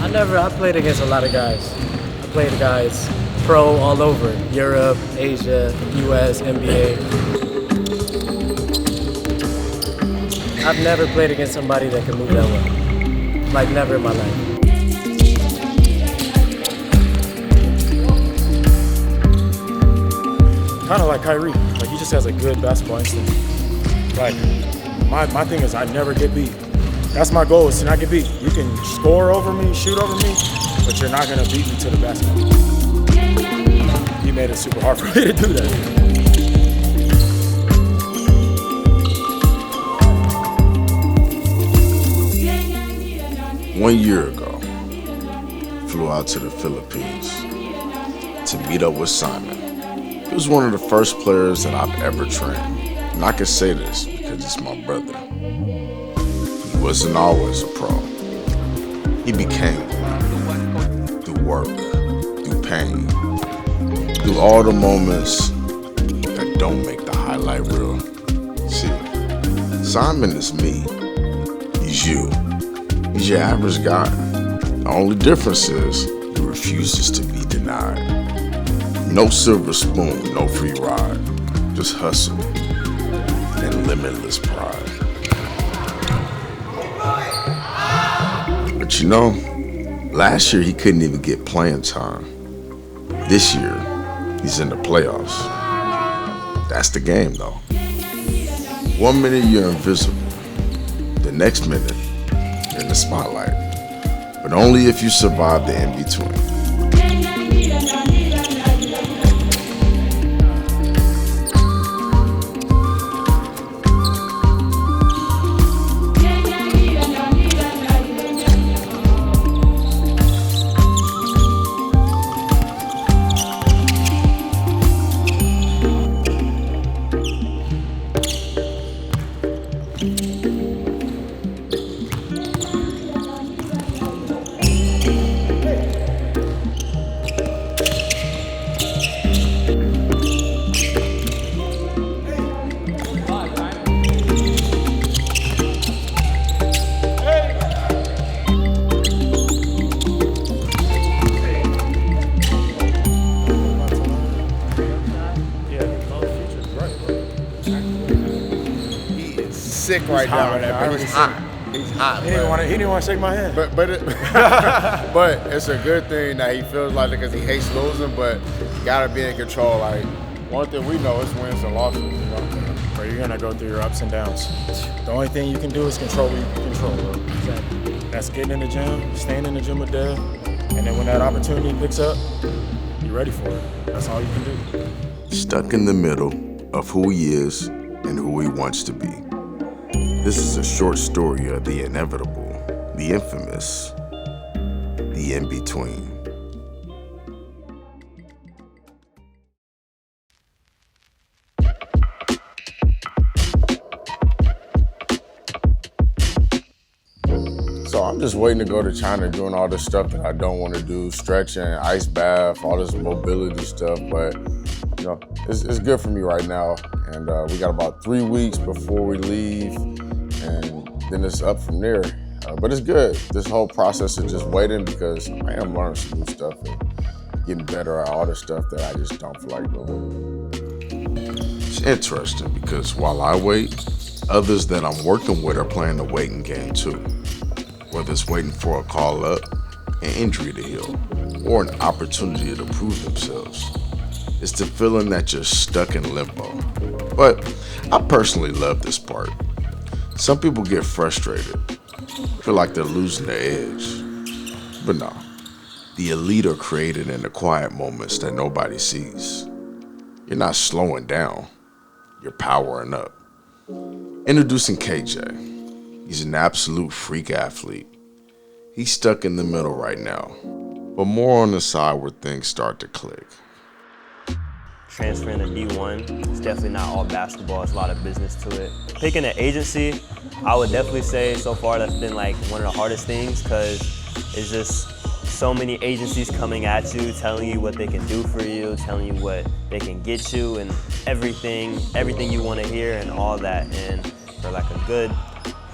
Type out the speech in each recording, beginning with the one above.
I played against a lot of guys. I played guys pro all over, Europe, Asia, US, NBA. I've never played against somebody that can move that well. Like never in my life. Kind of like Kyrie. Like he just has a good basketball instinct. Like my thing is I never get beat. That's my goal, is to not get beat. You can score over me, shoot over me, but you're not gonna beat me to the basket. He made it super hard for me to do that. 1 year ago, flew out to the Philippines to meet up with Simon. He was one of the first players that I've ever trained. And I can say this because it's my brother. He wasn't always a pro. He became one through work, through pain, through all the moments that don't make the highlight reel. See, Simon is me. He's you. He's your average guy. The only difference is he refuses to be denied. No silver spoon, no free ride. Just hustle and limitless pride. But you know, last year he couldn't even get playing time. This year, he's in the playoffs. That's the game though. 1 minute you're invisible. The next minute, you're in the spotlight. But only if you survive the in-between. Sick right now. He's hot. He's hot. He didn't want to shake my hand. But it's a good thing that he feels like it because he hates losing. But you gotta be in control. Like one thing we know is wins and losses. You know? Bro, you're gonna go through your ups and downs. The only thing you can do is control what you can control. Bro. Exactly. That's getting in the gym, staying in the gym with Dev, and then when that opportunity picks up, you're ready for it. That's all you can do. Stuck in the middle of who he is and who he wants to be. This is a short story of the inevitable, the infamous, the in-between. So I'm just waiting to go to China, doing all this stuff that I don't want to do, stretching, ice bath, all this mobility stuff. But you know, it's good for me right now. And we got about 3 weeks before we leave, and then it's up from there. But it's good. This whole process of just waiting, because I am learning some new stuff and getting better at all the stuff that I just don't feel like doing. It's interesting because while I wait, others that I'm working with are playing the waiting game too. Whether it's waiting for a call up, an injury to heal, or an opportunity to prove themselves. It's the feeling that you're stuck in limbo. But I personally love this part. Some people get frustrated, feel like they're losing their edge. But no, the elite are created in the quiet moments that nobody sees. You're not slowing down, you're powering up. Introducing KJ. He's an absolute freak athlete. He's stuck in the middle right now, but more on the side where things start to click. Transferring to D1, it's definitely not all basketball, it's a lot of business to it. Picking an agency, I would definitely say so far that's been like one of the hardest things, because it's just so many agencies coming at you, telling you what they can do for you, telling you what they can get you, and everything you want to hear and all that. And for like a good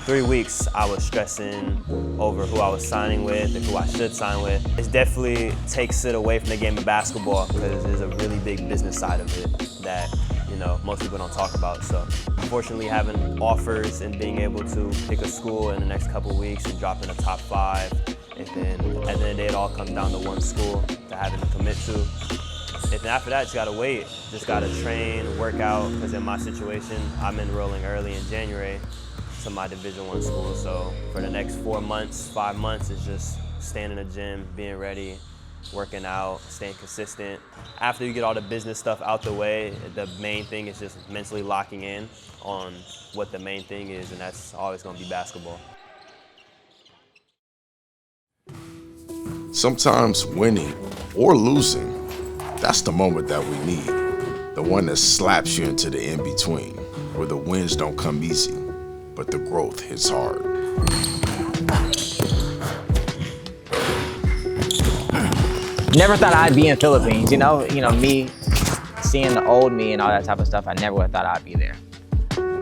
3 weeks, I was stressing over who I was signing with and who I should sign with. It definitely takes it away from the game of basketball because there's a really big business side of it that, you know, most people don't talk about. So unfortunately, having offers and being able to pick a school in the next couple weeks and drop in a top 5, and then at the end of the day, it all comes down to one school to having to commit to. And then after that, just gotta wait. Just gotta train, work out, because in my situation, I'm enrolling early in January to my Division I school. So for the next 4 months, 5 months, it's just staying in the gym, being ready, working out, staying consistent. After you get all the business stuff out the way, the main thing is just mentally locking in on what the main thing is, and that's always gonna be basketball. Sometimes winning or losing, that's the moment that we need. The one that slaps you into the in-between, where the wins don't come easy, but the growth hits hard. Never thought I'd be in Philippines, you know, me seeing the old me and all that type of stuff, I never would have thought I'd be there.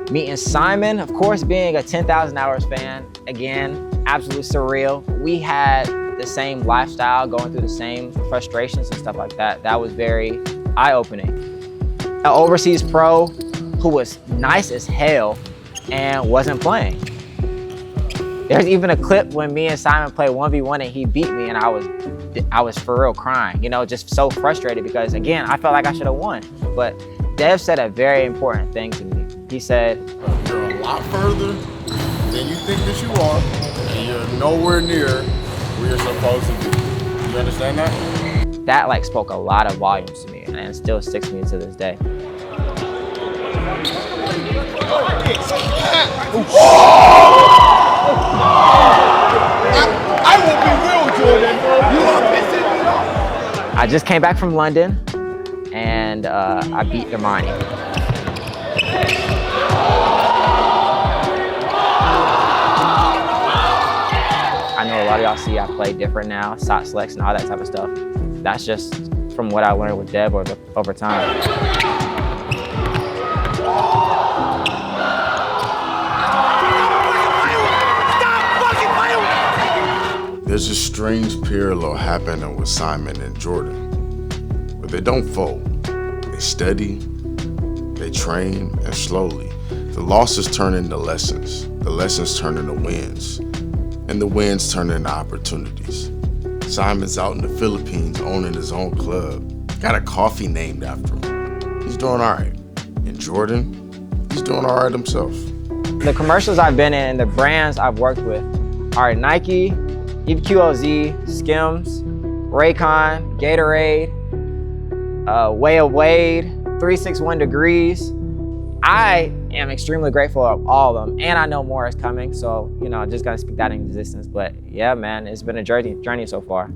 Meeting Simon, of course, being a 10,000 Hours fan, again, absolutely surreal. We had the same lifestyle, going through the same frustrations and stuff like that. That was very eye-opening. An overseas pro who was nice as hell and wasn't playing. There's even a clip when me and Simon played 1v1 and he beat me, and I was for real crying, you know, just so frustrated because, again, I felt like I should have won. But Dev said a very important thing to me. He said, You're a lot further than you think that you are, and you're nowhere near where you're supposed to be. You understand that? That like spoke a lot of volumes to me, and it still sticks with me to this day. I will be real, Jordan. You are pissing me off. I just came back from London, and I beat Damani. I know a lot of y'all see I play different now, shot selection, all that type of stuff. That's just from what I learned with Deb over time. There's a strange parallel happening with Simon and Jordan, but they don't fold. They study, they train, and slowly, the losses turn into lessons, the lessons turn into wins, and the wins turn into opportunities. Simon's out in the Philippines owning his own club, got a coffee named after him. He's doing all right. And Jordan, he's doing all right himself. The commercials I've been in, the brands I've worked with are Nike, EQOZ, Skims, Raycon, Gatorade, Way of Wade, 361 Degrees. I am extremely grateful of all of them, and I know more is coming, so, you know, just gotta speak that into existence. But yeah, man, it's been a journey so far.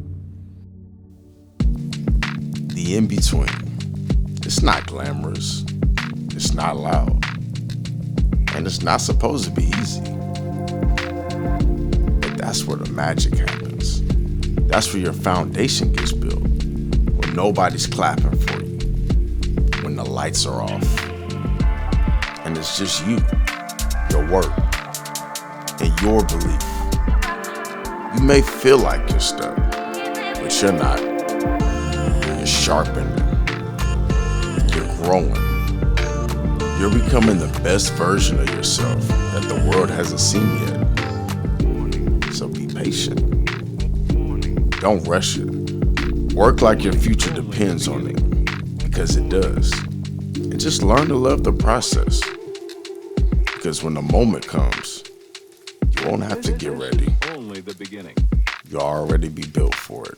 The in-between, it's not glamorous, it's not loud, and it's not supposed to be easy. But that's where the magic happens. That's where your foundation gets built, when nobody's clapping for you, when the lights are off. And it's just you, your work, and your belief. You may feel like you're stuck, but you're not. You're sharpening. You're growing. You're becoming the best version of yourself that the world hasn't seen yet. So be patient. Don't rush it. Work like your future depends on it, because it does. And just learn to love the process. Because when the moment comes, you won't have to get ready. Only the beginning. You'll already be built for it.